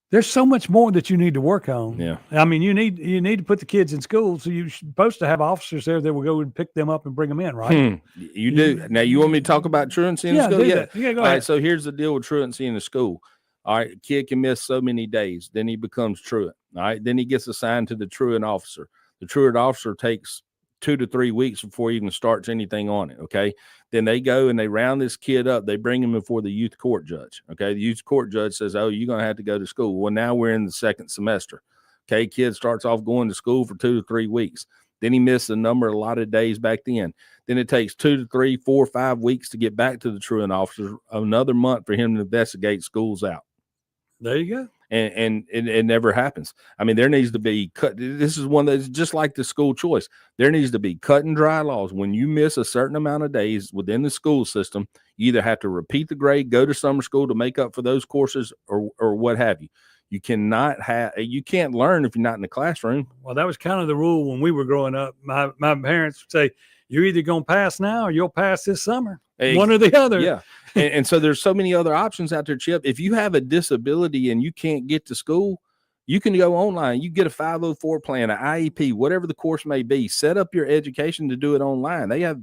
there's so much more that you need to work on. Yeah. I mean, you need to put the kids in school. So you're supposed to have officers there that will go and pick them up and bring them in, right? You do. Now, you want me to talk about truancy in the school? Yeah. Yeah, go All ahead. right, so here's the deal with truancy in the school. All right, a kid can miss so many days, then he becomes truant. All right, then he gets assigned to the truant officer. The truant officer takes 2 to 3 weeks before he even starts anything on it. Okay. Then they go and they round this kid up. They bring him before the youth court judge. Okay. The youth court judge says, oh, you're going to have to go to school. Well, now we're in the 2nd semester. Okay. Kid starts off going to school for 2 to 3 weeks. Then he missed a lot of days back then. Then it takes 2 to 3, 4, 5 weeks to get back to the truant officer. Another month for him to investigate schools out. There you go. And it never happens. I mean, there needs to be cut. This is one that's just like the school choice. There needs to be cut and dry laws. When you miss a certain amount of days within the school system, you either have to repeat the grade, go to summer school to make up for those courses, or what have you. You can't learn if you're not in the classroom. Well, that was kind of the rule when we were growing up. My parents would say, you're either going to pass now or you'll pass this summer. One or the other. Yeah. and so there's so many other options out there, Chip. If you have a disability and you can't get to school, you can go online. You get a 504 plan, an IEP, whatever the course may be. Set up your education to do it online. They have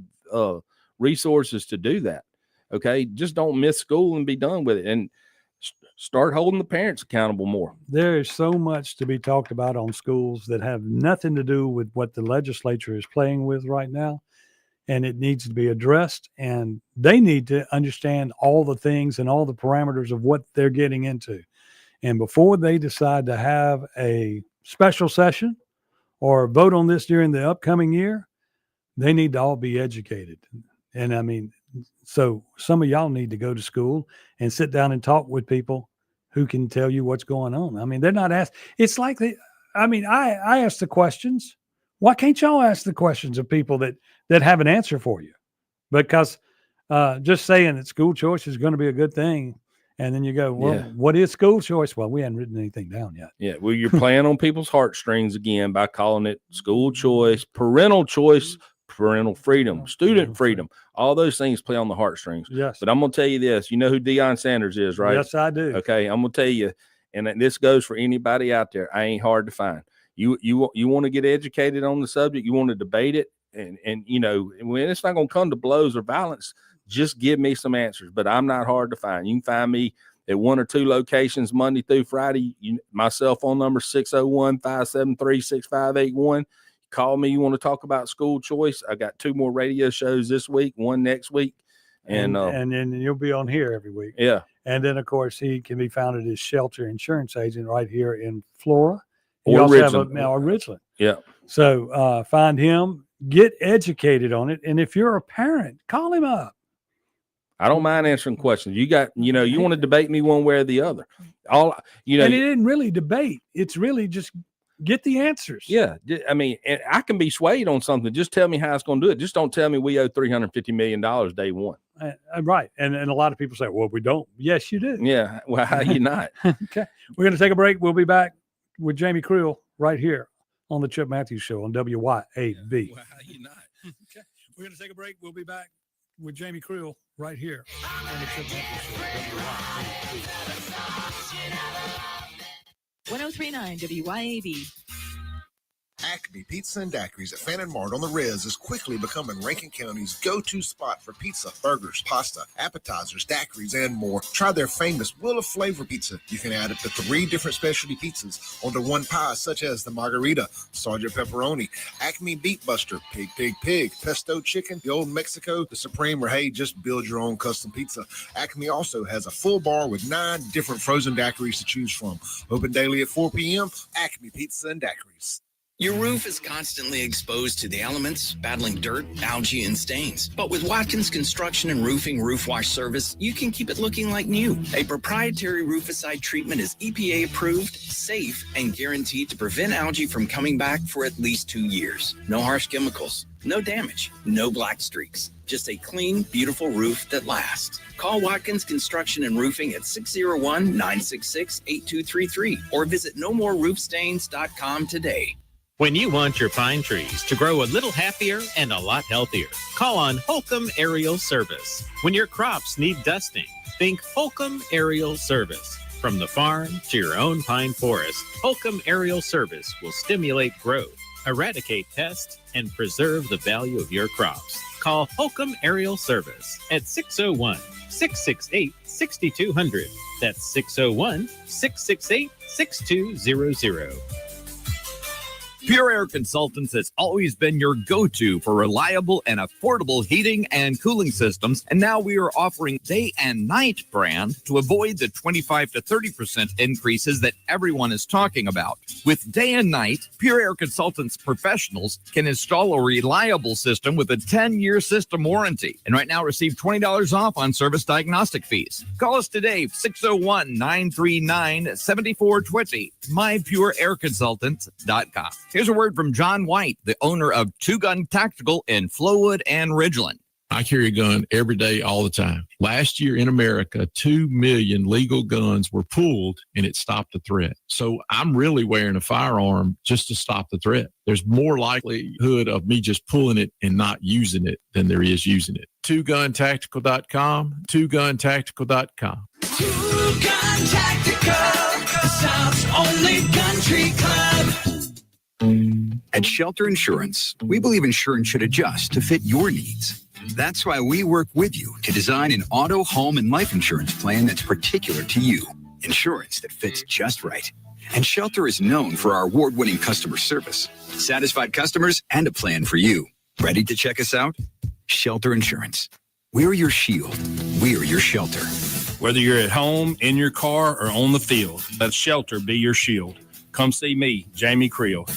resources to do that. Okay. Just don't miss school and be done with it. And start holding the parents accountable more. There is so much to be talked about on schools that have nothing to do with what the legislature is playing with right now. And it needs to be addressed, and they need to understand all the things and all the parameters of what they're getting into. And before they decide to have a special session or vote on this during the upcoming year, they need to all be educated. And I mean, so some of y'all need to go to school and sit down and talk with people who can tell you what's going on. I mean, they're not asked. It's like I ask the questions. Why can't y'all ask the questions of people that have an answer for you? Because just saying that school choice is going to be a good thing And then you go, well, Yeah. what is school choice? Well, we hadn't written anything down yet. Yeah, well, you're playing on people's heartstrings again by calling it school choice, parental choice, parental freedom, student freedom. All those things play on the heartstrings. Yes. But I'm going to tell you this. You know who Deion Sanders is, right? Yes, I do. Okay, I'm going to tell you, and this goes for anybody out there. I ain't hard to find. You want to get educated on the subject. You want to debate it, and when it's not going to come to blows or violence, just give me some answers. But I'm not hard to find. You can find me at one or two locations Monday through Friday. My cell phone number 601-573-6581. Call me. You want to talk about school choice? I got 2 more radio shows this week, 1 next week, and then you'll be on here every week. Yeah. And then of course he can be found at his Shelter Insurance agent right here in Flora. Or Ridgeland. Yeah. So find him, get educated on it, and if you're a parent, call him up. I don't mind answering questions. You want to debate me one way or the other. And it didn't really debate. It's really just get the answers. Yeah. I mean, I can be swayed on something. Just tell me how it's going to do it. Just don't tell me we owe $350 million day one. Right. And a lot of people say, well, we don't. Yes, you do. Yeah. Well, how you not? Okay. We're going to take a break. We'll be back with Jamie Creel right here on the Chip Matthews Show on WYAB. Well, how you not? Okay. We're going to take a break. We'll be back with Jamie Creel right here on the Chip Matthews Show. WYAB. 103.9 WYAB. Acme Pizza and Daiquiris at Fannin Mart on the Res is quickly becoming Rankin County's go-to spot for pizza, burgers, pasta, appetizers, daiquiris, and more. Try their famous Wheel of Flavor pizza. You can add up to 3 different specialty pizzas onto one pie, such as the Margarita, Sergeant Pepperoni, Acme Beet Buster, Pig, Pesto Chicken, the Old Mexico, the Supreme, or hey, just build your own custom pizza. Acme also has a full bar with 9 different frozen daiquiris to choose from. Open daily at 4 p.m. Acme Pizza and Daiquiris. Your roof is constantly exposed to the elements, battling dirt, algae, and stains. But with Watkins Construction and Roofing Roof Wash Service, you can keep it looking like new. A proprietary rooficide treatment is EPA approved, safe, and guaranteed to prevent algae from coming back for at least 2 years. No harsh chemicals, no damage, no black streaks. Just a clean, beautiful roof that lasts. Call Watkins Construction and Roofing at 601-966-8233 or visit nomoreroofstains.com today. When you want your pine trees to grow a little happier and a lot healthier, call on Holcomb Aerial Service. When your crops need dusting, think Holcomb Aerial Service. From the farm to your own pine forest, Holcomb Aerial Service will stimulate growth, eradicate pests, and preserve the value of your crops. Call Holcomb Aerial Service at 601-668-6200. That's 601-668-6200. Pure Air Consultants has always been your go-to for reliable and affordable heating and cooling systems, and now we are offering day and night brand to avoid the 25 to 30% increases that everyone is talking about. With day and night, Pure Air Consultants professionals can install a reliable system with a 10-year system warranty, and right now receive $20 off on service diagnostic fees. Call us today, 601-939-7420, mypureairconsultants.com. Here's a word from John White, the owner of Two Gun Tactical in Flowood and Ridgeland. I carry a gun every day, all the time. Last year in America, 2 million legal guns were pulled, and it stopped the threat. So I'm really wearing a firearm just to stop the threat. There's more likelihood of me just pulling it and not using it than there is using it. TwoGunTactical.com, TwoGunTactical.com. Two Gun Tactical, the South's only country club. At Shelter Insurance, we believe insurance should adjust to fit your needs. That's why we work with you to design an auto, home, and life insurance plan that's particular to you. Insurance that fits just right. And Shelter is known for our award-winning customer service, satisfied customers, and a plan for you. Ready to check us out? Shelter Insurance. We're your shield. We're your shelter. Whether you're at home, in your car, or on the field, let Shelter be your shield. Come see me, Jamie Creel.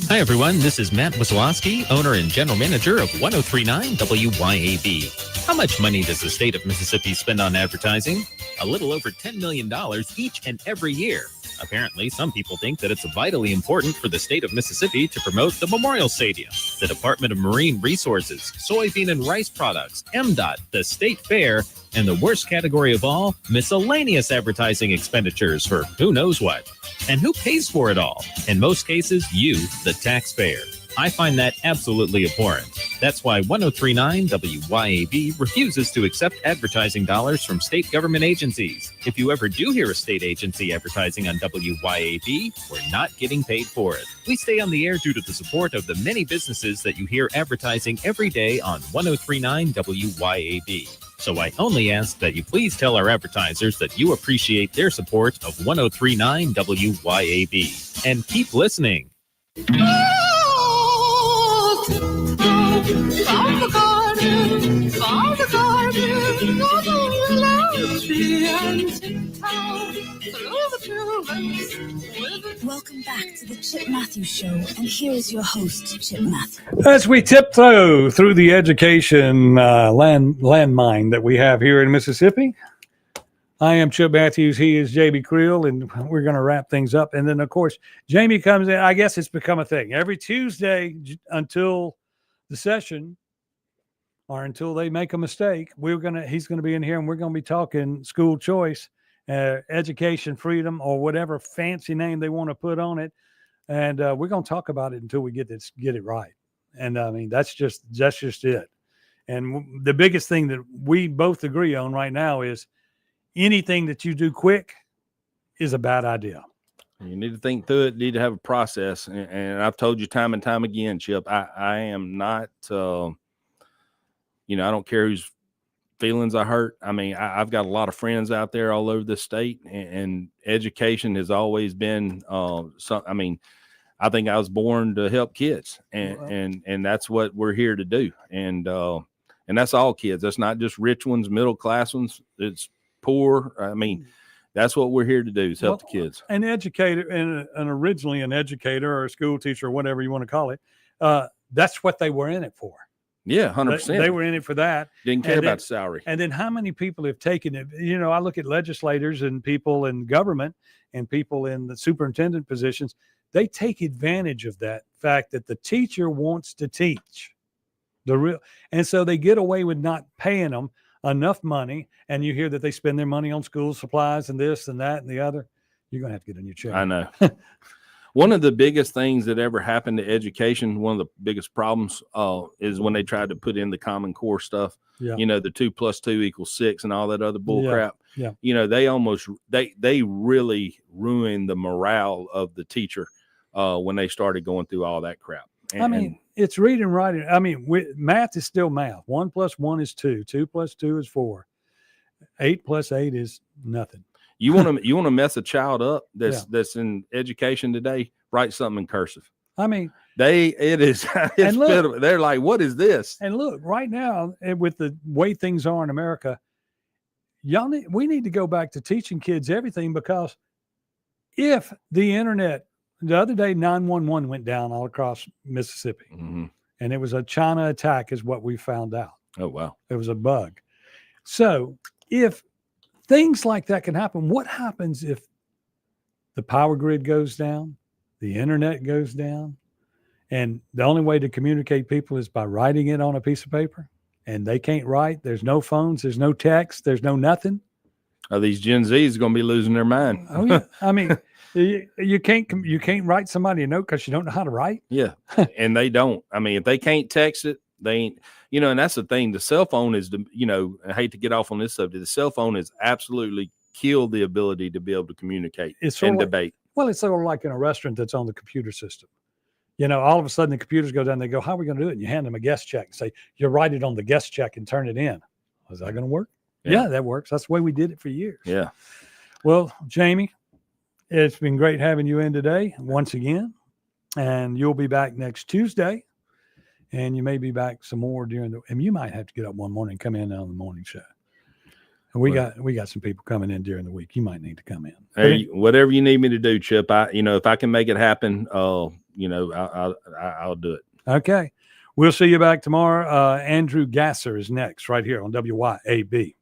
Hi, everyone. This is Matt Wasilowski, owner and general manager of 103.9 WYAB. How much money does the state of Mississippi spend on advertising? a little over $10 million each and every year. Apparently, some people think that it's vitally important for the state of Mississippi to promote the Memorial Stadium, the Department of Marine Resources, soybean and rice products, MDOT, the State Fair, and the worst category of all, miscellaneous advertising expenditures for who knows what. And who pays for it all? In most cases, you, the taxpayer. I find that absolutely abhorrent. That's why 1039 WYAB refuses to accept advertising dollars from state government agencies. If you ever do hear a state agency advertising on WYAB, we're not getting paid for it. We stay on the air due to the support of the many businesses that you hear advertising every day on 1039 WYAB. So I only ask that you please tell our advertisers that you appreciate their support of 1039 WYAB. And keep listening. Found the garden, Welcome back to the Chip Matthews Show, and here is your host, Chip Matthews. As we tiptoe through the education landmine that we have here in Mississippi, I am Chip Matthews. He is JB Creel, and we're going to wrap things up. And then, of course, Jamie comes in. I guess it's become a thing. Every Tuesday until the session or until they make a mistake, he's going to be in here, and we're going to be talking school choice, education freedom, or whatever fancy name they want to put on it. And we're going to talk about it until we get it right. And I mean, that's just it. And the biggest thing that we both agree on right now is anything that you do quick is a bad idea. You need to think through it. You need to have a process. And I've told you time and time again, Chip, I am not, I don't care whose feelings I hurt. I mean, I've got a lot of friends out there all over the state, and education has always been, I think I was born to help kids, and that's what we're here to do. And that's all kids. That's not just rich ones, middle class ones. It's poor. I mean, that's what we're here to do, is help the kids. An educator, and originally an educator or a school teacher or whatever you want to call it, that's what they were in it for. Yeah, 100%. They were in it for that. Didn't care about salary. And then how many people have taken it? I look at legislators and people in government and people in the superintendent positions. They take advantage of that fact that the teacher wants to teach and so they get away with not paying them enough money. And you hear that they spend their money on school supplies and this and that and the other. You're going to have to get a new chair. I know. One of the biggest things that ever happened to education, one of the biggest problems is when they tried to put in the Common Core stuff. Yeah. The 2 + 2 = 6 and all that other bull crap. Yeah. They really ruined the morale of the teacher when they started going through all that crap. It's reading, writing. Math is still math. 1 + 1 is 2. 2 + 2 is 4. 8 + 8 is nothing. You want to mess a child up that's in education today? Write something in cursive. It's pitiful. They're like, what is this? And look, right now, with the way things are in America, we need to go back to teaching kids everything, because if the internet, the other day 911 went down all across Mississippi, and it was a China attack is what we found out. Oh, wow. It was a bug. So if things like that can happen, what happens if the power grid goes down, the internet goes down, and the only way to communicate people is by writing it on a piece of paper, and they can't write? There's no phones, there's no text, there's no nothing. These Gen Zs are going to be losing their mind. Oh yeah. You can't write somebody a note because you don't know how to write. Yeah. And they don't. If they can't text it, they ain't, and that's the thing. The cell phone is, I hate to get off on this subject. The cell phone has absolutely killed the ability to be able to communicate and debate. Well, it's sort of like in a restaurant that's on the computer system. All of a sudden the computers go down, they go, how are we going to do it? And you hand them a guest check and say, you write it on the guest check and turn it in. Is that going to work? Yeah, that works. That's the way we did it for years. Yeah. Well, Jamie, it's been great having you in today once again. And you'll be back next Tuesday. And you may be back some more and you might have to get up one morning and come in on the morning show. And we got some people coming in during the week. You might need to come in. Hey, whatever you need me to do, Chip. If I can make it happen, I'll do it. Okay. We'll see you back tomorrow. Andrew Gasser is next right here on WYAB.